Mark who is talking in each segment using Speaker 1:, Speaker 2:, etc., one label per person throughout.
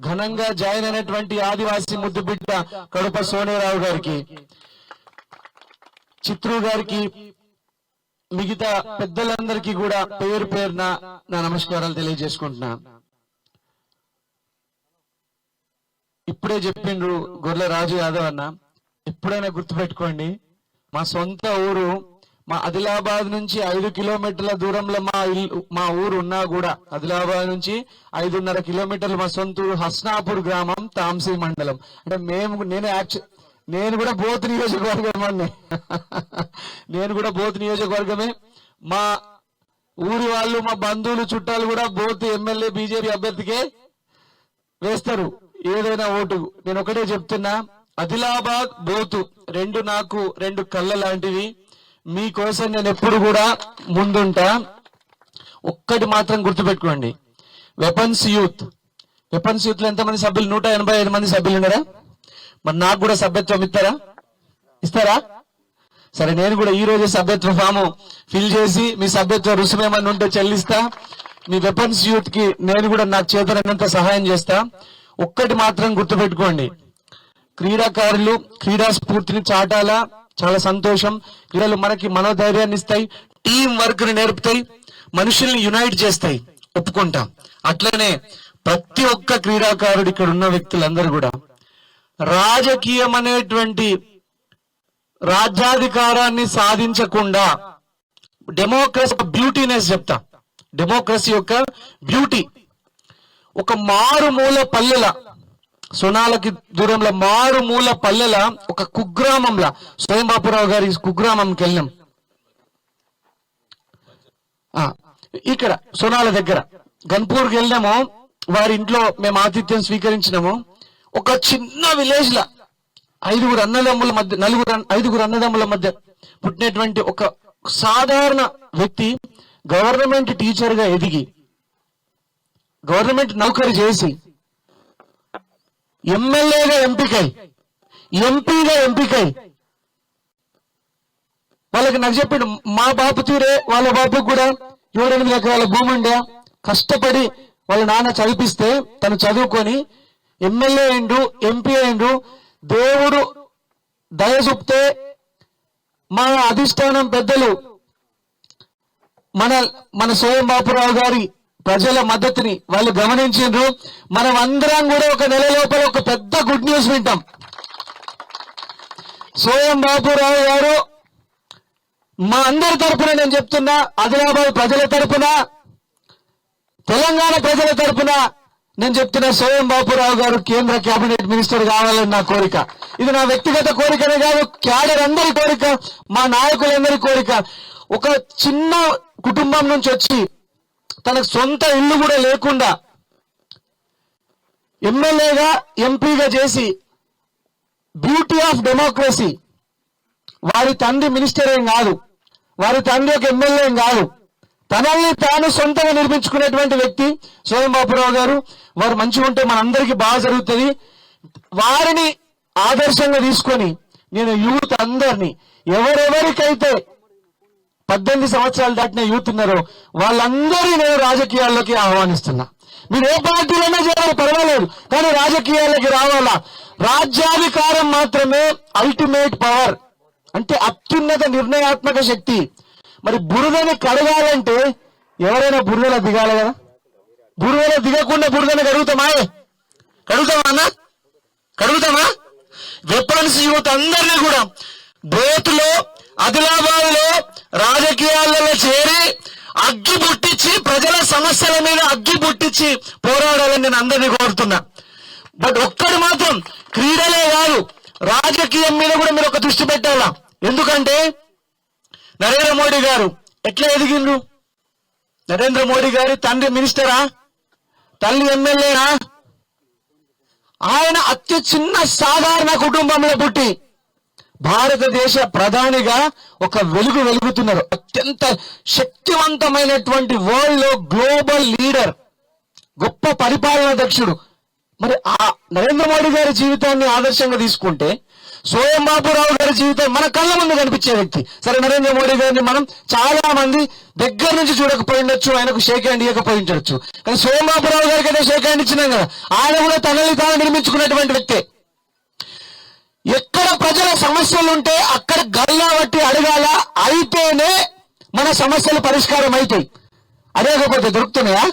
Speaker 1: ఘనంగా జాయిన్ అయినటువంటి ఆదివాసీ ముద్దుబిడ్డ కడుప సోనేరావు గారికి, చిత్రు గారికి, మిగతా పెద్దలందరికీ కూడా పేరు పేరున నా నమస్కారాలు తెలియజేసుకుంటున్నా. ఇప్పుడే చెప్పిండ్రు గొర్రెల రాజు యాదవ్ అన్న, ఎప్పుడైనా గుర్తుపెట్టుకోండి, మా సొంత ఊరు మా ఆదిలాబాద్ నుంచి 5 కిలోమీటర్ల దూరంలో మా ఊరు ఉన్నా కూడా, ఆదిలాబాద్ నుంచి 5.5 కిలోమీటర్లు మా సొంత ఊరు హస్నాపూర్ గ్రామం, తాంసీ మండలం. అంటే నేను కూడా బోత్ నియోజకవర్గం నేను కూడా బోత్ నియోజకవర్గమే. మా ఊరి వాళ్ళు, మా బంధువులు, చుట్టాలు కూడా బోత్ ఎమ్మెల్యే బీజేపీ అభ్యర్థికే వేస్తారు ఏదైనా ఓటు. నేను ఒకటే చెప్తున్నా, ఆదిలాబాద్ బోతు నాకు 2 కళ్ళ లాంటివి. మీకోసం నేను ఎప్పుడు కూడా ముందుంటా. ఒక్కటి మాత్రం గుర్తుపెట్టుకోండి, వెపన్స్ యూత్ లో ఎంతమంది సభ్యులు? 185 మంది సభ్యులు ఉన్నారా? మరి నాకు కూడా సభ్యత్వం ఇస్తారా? సరే, నేను కూడా ఈ రోజు సభ్యత్వ ఫాము ఫిల్ చేసి మీ సభ్యత్వ రుసుము ఏమన్నా ఉంటే చెల్లిస్తా. మీ వెపన్స్ యూత్ కి నేను కూడా నాకు చేతనైనంత సహాయం చేస్తా. ఒక్కటి మాత్రం గుర్తుపెట్టుకోండి, క్రీడాకారులు క్రీడా స్ఫూర్తిని చాటాలా. చాలా సంతోషం. క్రీడలు మనకి మనోధైర్యాన్ని ఇస్తాయి, టీం వర్క్ ని నేర్పుతాయి, మనుషుల్ని యునైట్ చేస్తాయి, ఒప్పుకుంటాం. అట్లనే ప్రతి ఒక్క క్రీడాకారుడు, ఇక్కడ ఉన్న వ్యక్తులందరూ కూడా రాజకీయం అనేటువంటి రాజ్యాధికారాన్ని సాధించకుండా, డెమోక్రసీ బ్యూటీనెస్ చెప్తా, డెమోక్రసీ యొక్క బ్యూటీ ఒక మారుమూల పల్లెల, సొనాలకి దూరంలో మారుమూల పల్లెల ఒక కుగ్రామంలా, స్వయం బాపురావు గారి కుగ్రామంకి వెళ్ళినాం. ఇక్కడ సొనాల దగ్గర గన్పూర్కి వెళ్ళినాము. వారి ఇంట్లో మేము ఆతిథ్యం స్వీకరించినాము. ఒక చిన్న విలేజ్ లా 5 అన్నదమ్ముల మధ్య పుట్టినటువంటి ఒక సాధారణ వ్యక్తి గవర్నమెంట్ టీచర్ గా ఎదిగి, గవర్నమెంట్ నౌకరీ చేసి, ఎమ్మెల్యేగా ఎంపికై, ఎంపీగా ఎంపికై, వాళ్ళకి నాకు చెప్పాడు, మా బాపు తీరే వాళ్ళ బాబుకు కూడా 7-8 ఎకరాల భూమి ఉండే, కష్టపడి వాళ్ళ నాన్న చదివిపిస్తే తను చదువుకొని ఎమ్మెల్యే అయిండు, ఎంపీ అయిండు. దేవుడు దయ చూపితే మా అధిష్టానం పెద్దలు మన స్వయం బాపురావు గారి ప్రజల మద్దతుని వాళ్ళు గమనించారు. మనం అందరం కూడా ఒక నెల లోపల ఒక పెద్ద గుడ్ న్యూస్ వింటాం. స్వయం బాపురావు గారు మా అందరి తరపున, నేను చెప్తున్నా, ఆదిలాబాద్ ప్రజల తరపున, తెలంగాణ ప్రజల తరపున నేను చెప్తున్నా, స్వయం బాపురావు గారు కేంద్ర కేబినెట్ మినిస్టర్ కావాలని నా కోరిక. ఇది నా వ్యక్తిగత కోరికనే కాదు, క్యాడర్ అందరి కోరిక, మా నాయకులందరి కోరిక. ఒక చిన్న కుటుంబం నుంచి వచ్చి తనకు సొంత ఇల్లు కూడా లేకుండా ఎమ్మెల్యేగా, ఎంపీగా చేసి, బ్యూటీ ఆఫ్ డెమోక్రసీ. వారి తండ్రి మినిస్టర్ ఏం కాదు, వారి తండ్రి ఒక ఎమ్మెల్యే ఏం కాదు, తనల్ని తాను సొంతంగా నిర్మించుకునేటువంటి వ్యక్తి స్వయం బాపురావు గారు. వారు మంచిగా ఉంటే మనందరికీ బాగా జరుగుతుంది. వారిని ఆదర్శంగా తీసుకొని నేను యూత్ అందరినీ, ఎవరెవరికైతే 18 సంవత్సరాలు దాటిన యూత్ ఉన్నారో వాళ్ళందరినీ నేను రాజకీయాల్లోకి ఆహ్వానిస్తున్నా. మీరు ఏ పార్టీలైనా చేయాలి పర్వాలేదు, కానీ రాజకీయాల్లోకి రావాలా. రాజ్యాధికారం మాత్రమే అల్టిమేట్ పవర్, అంటే అత్యున్నత నిర్ణయాత్మక శక్తి. మరి బురదని కడగాలంటే ఎవరైనా బురదలో దిగాలి కదా. బురదలో దిగకుండా బురదని కడుగుతామా? వెపన్స్ యూత్ అందరినీ కూడా బోతులో, ఆదిలాబాద్ లో రాజకీయాలలో చేరి అగ్గి పుట్టించి, ప్రజల సమస్యల మీద అగ్గి పుట్టించి పోరాడాలని నేను అందరినీ కోరుతున్నా. బట్ ఒక్కడు మాత్రం, క్రీడలే కాదు, రాజకీయం మీద కూడా మీరు ఒక దృష్టి పెట్టాలా. ఎందుకంటే నరేంద్ర మోడీ గారు ఎట్లా ఎదిగిండ్రు? నరేంద్ర మోడీ గారి తండ్రి మినిస్టరా, తల్లి ఎమ్మెల్యేనా? ఆయన అతి చిన్న సాధారణ కుటుంబంలో పుట్టి భారతదేశ ప్రధానిగా ఒక వెలుగుతున్నారు. అత్యంత శక్తివంతమైనటువంటి వరల్డ్ లో గ్లోబల్ లీడర్, గొప్ప పరిపాలనా దక్షుడు. మరి ఆ నరేంద్ర మోడీ గారి జీవితాన్ని ఆదర్శంగా తీసుకుంటే సోయం బాబురావు గారి జీవితం మన కళ్ళ ముందు కనిపించే వ్యక్తి. సరే, నరేంద్ర మోడీ గారిని మనం చాలా మంది దగ్గర నుంచి చూడకపోయిండొచ్చు, ఆయనకు షేక్ హ్యాండ్ ఇవ్వకపోయి ఉండొచ్చు, కానీ సోయం బాబురావు గారికి అయితే షేక్ హ్యాండ్ ఇచ్చినాం కదా. ఆయన కూడా తనని తాను నిర్మించుకున్నటువంటి వ్యక్తే. ఎక్కడ ప్రజల సమస్యలు ఉంటే అక్కడ గల్లా బట్టి అడగాల, అయితేనే మన సమస్యలు పరిష్కారం అవుతాయి. అడగకపోతే దొరుకుతున్నాయా?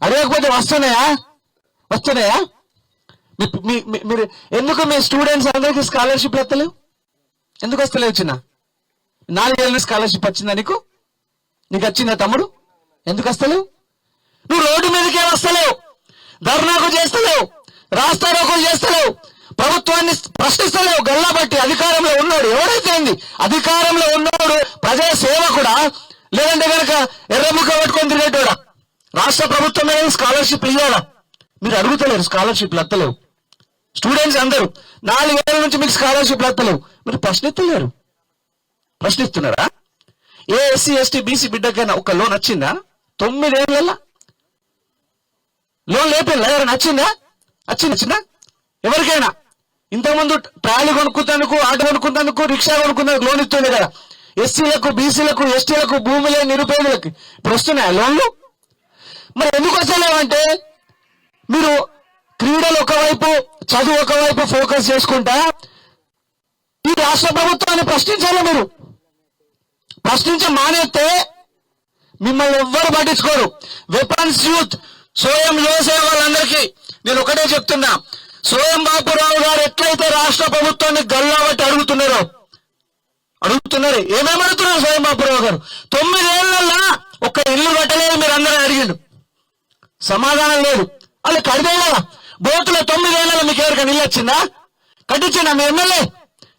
Speaker 1: అడగకపోతే వస్తున్నాయా? మీరు ఎందుకు మీ స్టూడెంట్స్ అందరికీ స్కాలర్షిప్ ఎత్తలేవు? ఎందుకు వస్తలేవు? చిన్న 4 ఏళ్ళ స్కాలర్షిప్ వచ్చిందా నీకు వచ్చిందా తమ్ముడు? ఎందుకు వస్తలేవు? నువ్వు రోడ్డు మీదకే వస్తలేవు, ధర్నాకు చేస్తలేవు, రాస్తారోకోలు చేస్తలేవు, ప్రభుత్వాన్ని ప్రశ్నిస్తలేవు. గల్లా బట్టి అధికారంలో ఉన్నాడు ఎవరైతే ఉంది, అధికారంలో ఉన్నాడు ప్రజా సేవకుడా, లేదంటే కనుక ఎర్రముఖ పట్టుకొని తిరిగేటోడా? రాష్ట్ర ప్రభుత్వమే స్కాలర్షిప్ ఇవ్వాలా? మీరు అడుగుతలేరు, స్కాలర్షిప్లు ఎత్తలేవు. స్టూడెంట్స్ అందరూ 4 ఏళ్ళ నుంచి మీకు స్కాలర్షిప్లు ఎత్తలేవు, మీరు ప్రశ్నిస్తలేరు. ప్రశ్నిస్తున్నారా? ఏ ఎస్సీ ఎస్టీ బీసీ బిడ్డకైనా ఒక లోన్ వచ్చిందా? 9 ఏళ్ళ లోన్ లేపిల్లా? ఎవరైనా వచ్చిందా? ఎవరికైనా? ఇంతకుముందు ట్రాలీ కొనుక్కుంటానికి, ఆటో కొనుక్కుంటానికి, రిక్షా కొనుక్కుంటానికి లోన్ ఇస్తుంది కదా. ఎస్సీలకు, బీసీలకు, ఎస్టీలకు, భూమి లేని నిరుపేదలకు ఇప్పుడు వస్తున్నాయా లోన్లు? మరి ఎందుకు వస్తలేవంటే మీరు క్రీడలు ఒకవైపు, చదువు ఒకవైపు ఫోకస్ చేసుకుంటా ఈ రాష్ట్ర ప్రభుత్వాన్ని ప్రశ్నించాలి. మీరు ప్రశ్నించి మానేస్తే మిమ్మల్ని ఎవ్వరు పట్టించుకోరు. వెపన్స్ యూత్, సోయం యువసేన వాళ్ళందరికీ నేను ఒకటే చెప్తున్నా, సోయం బాపురావు గారు ఎట్లయితే రాష్ట్ర ప్రభుత్వాన్ని గల్లా బట్టి అడుగుతున్నారు. ఏమేమి అడుగుతున్నారు సోయం బాపురావు గారు? 9 ఏళ్లలో ఒక ఇల్లు కట్టలేదు, మీరు అందరూ అడిగిండు, సమాధానం లేదు. వాళ్ళు కడితే కదా బోతులో 9 ఏళ్లలో మీకు ఎవరికైనా ఇల్లు వచ్చిందా? కట్టించిందా మీ ఎమ్మెల్యే?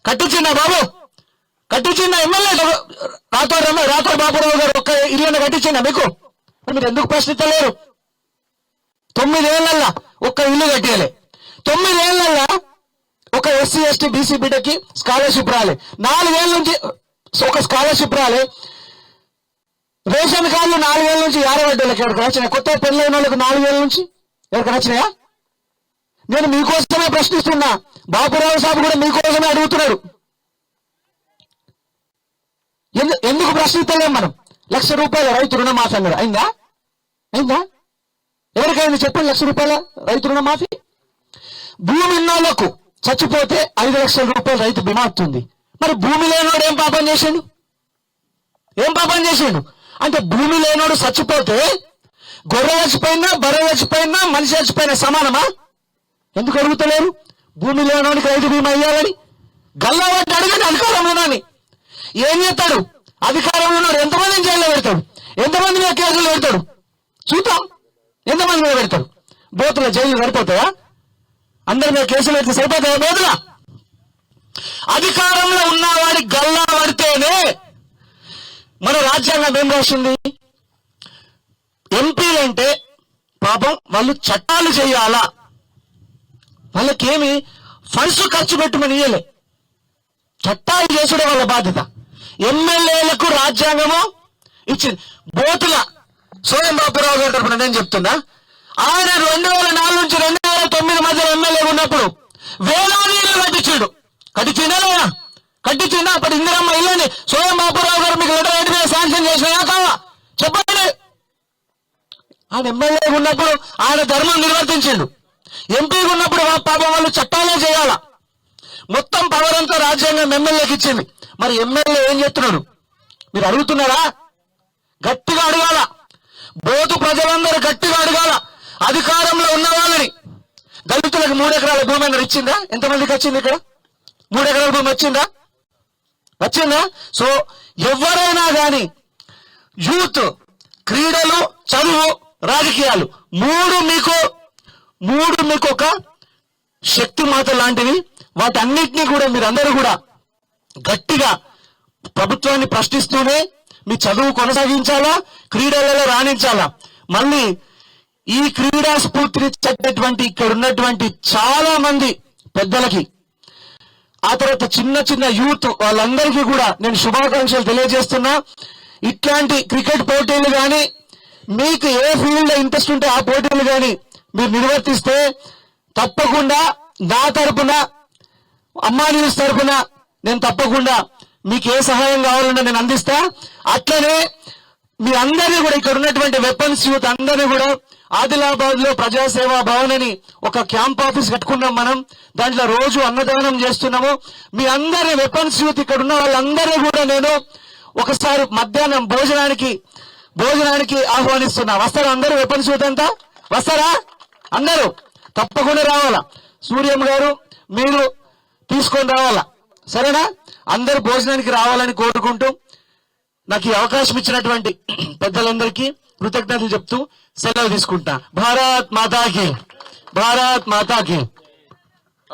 Speaker 1: కట్టించిందా బాబు? కట్టించిందా ఎమ్మెల్యే రాథోడ్ బాపురావు గారు ఒక్క ఇల్లుని కట్టించిందా మీకు? మీరు ఎందుకు ప్రశ్నించలేరు? 9 ఏళ్లలో ఒక్క ఇల్లు కట్టేయాలి. 9 ఏళ్లలో ఒక ఎస్సీ ఎస్టీ బీసీ బిడ్డకి స్కాలర్షిప్ రాలే. 4 ఏళ్ళ నుంచి ఒక స్కాలర్షిప్ రాలే. రేషన్ కార్డులు 4 ఏళ్ళ నుంచి 50 వడ్డీలకు ఎవరికి వచ్చినాయి? కొత్త పెళ్ళైన వాళ్ళకి 4 ఏళ్ళ నుంచి ఎవరికి వచ్చినాయా? నేను మీకోసమే ప్రశ్నిస్తున్నా, బాపురావు సాబు కూడా మీకోసమే అడుగుతున్నాడు. ఎందుకు ప్రశ్నిస్తలేం మనం? ₹1,00,000 రైతు రుణమాఫీ అన్నాడు, అయిందా? ఎవరికైంది చెప్పండి? ₹1,00,000 రైతు రుణమాఫీ. భూమి ఉన్నోళ్లకు చచ్చిపోతే ₹5,00,000 రైతు బీమా వస్తుంది. మరి భూమి లేనోడు ఏం పాపం చేసిండు? అంటే భూమి లేనోడు చచ్చిపోతే గొర్రె చచ్చిపోయినా, బర్రె చచ్చిపోయినా, మనిషి చచ్చిపోయినా సమానమా? ఎందుకు అడుగుతలేరు? భూమి లేనోడికి రైతు బీమా ఇవ్వాలని గల్లా బట్టి అడిగండి. అధికారంలోనని ఏం చేస్తాడు? అధికారంలో ఉన్నాడు ఎంతమందిని జైల్లో పెడతాడు? ఎంతమంది మీద కేసులు పెడతాడు? చూద్దాం, ఎంతమంది మీద పెడతాడు? బోతుల జైలు సరిపోతాయా? అందరి మీద కేసులు పెడితే సరిపోతాయా బోతుల? అధికారంలో ఉన్నవాడి గల్లా పడితేనే మన రాజ్యాంగం ఏం రాసింది? ఎంపీలంటే పాపం వాళ్ళు చట్టాలు చేయాలా, వాళ్ళకేమి ఫండ్స్ ఖర్చు పెట్టమని ఇయ్యలే, చట్టాలు చేసుడే వాళ్ళ బాధ్యత. ఎమ్మెల్యేలకు రాజ్యాంగము ఇచ్చింది. బోతుల సోయం బాపురావు గారు తరపున నేను చెప్తున్నా, ఆయన 2004 నుంచి 2009 మధ్య ఎమ్మెల్యే ఉన్నప్పుడు వేలాది ఇల్లు కట్టించిందా? అప్పుడు ఇందిరమ్మ ఇల్లుని సోయం బాపురావు గారు మీకు లెటర్ మీద శాంక్షన్ చేసినా కావా చెప్పండి. ఆయన ఎమ్మెల్యే ఉన్నప్పుడు ఆయన ధర్మం నిర్వర్తించిండు. ఎంపీగా ఉన్నప్పుడు పాపం వాళ్ళు చట్టాలే చేయాలా. మొత్తం పవర్ అంతా రాజ్యాంగం ఎమ్మెల్యేకి ఇచ్చింది. మరి ఎమ్మెల్యే ఏం చేస్తున్నాడు? మీరు అడుగుతున్నారా? గట్టిగా అడగాల. బోతు ప్రజలందరూ గట్టిగా అడగాల. అధికారంలో ఉన్న వాళ్ళని, దళితులకు 3 ఎకరాల భూమి అన్నారు, ఇచ్చిందా? ఎంతమందికి వచ్చింది? ఇక్కడ 3 ఎకరాల భూమి వచ్చిందా? సో ఎవరైనా కానీ యూత్, క్రీడలు, చదువు, రాజకీయాలు 3 మీకు ఒక శక్తి మాత లాంటివి. వాటన్నిటినీ కూడా మీరందరూ కూడా గట్టిగా ప్రభుత్వాన్ని ప్రశ్నిస్తూనే మీ చదువు కొనసాగించాలా, క్రీడలలో రాణించాలా. మళ్ళీ ఈ క్రీడా స్ఫూర్తినిచ్చేటటువంటి ఇక్కడ ఉన్నటువంటి చాలా మంది పెద్దలకి, ఆ తర్వాత చిన్న యూత్ వాళ్ళందరికీ కూడా నేను శుభాకాంక్షలు తెలియజేస్తున్నా. ఇట్లాంటి క్రికెట్ పోటీలు కానీ, మీకు ఏ ఫీల్డ్ ఇంట్రెస్ట్ ఉంటే ఆ పోటీలు కానీ మీరు నిర్వర్తిస్తే తప్పకుండా నా తరపున అమ్మా న్యూస్ తరఫున నేను తప్పకుండా మీకు ఏ సహాయం కావాలన్నా నేను అందిస్తా. అట్లనే మీ అందరినీ కూడా ఇక్కడ ఉన్నటువంటి వెపన్స్ యూత్ అందరినీ కూడా ఆదిలాబాద్ లో ప్రజాసేవా భవన్ అని ఒక క్యాంప్ ఆఫీస్ కట్టుకున్నాం మనం. దాంట్లో రోజు అన్నదానం చేస్తున్నాము. మీ అందరి వెపన్స్ యూత్ ఇక్కడ ఉన్న వాళ్ళందరినీ కూడా నేను ఒకసారి మధ్యాహ్నం భోజనానికి ఆహ్వానిస్తున్నా. వస్తారా అందరూ? వెపన్స్ యూత్ అంతా వస్తారా? అందరూ తప్పకుండా రావాలా. సూర్యం గారు మీరు తీసుకొని రావాలా, సరేనా? అందరూ భోజనానికి రావాలని కోరుకుంటూ నాకు ఈ అవకాశం ఇచ్చినటువంటి పెద్దలందరికీ కృతజ్ఞతలు చెప్తూ సెలవు తీసుకుంటా. భారత్ మాతాకి, భారత్ మాతాకి.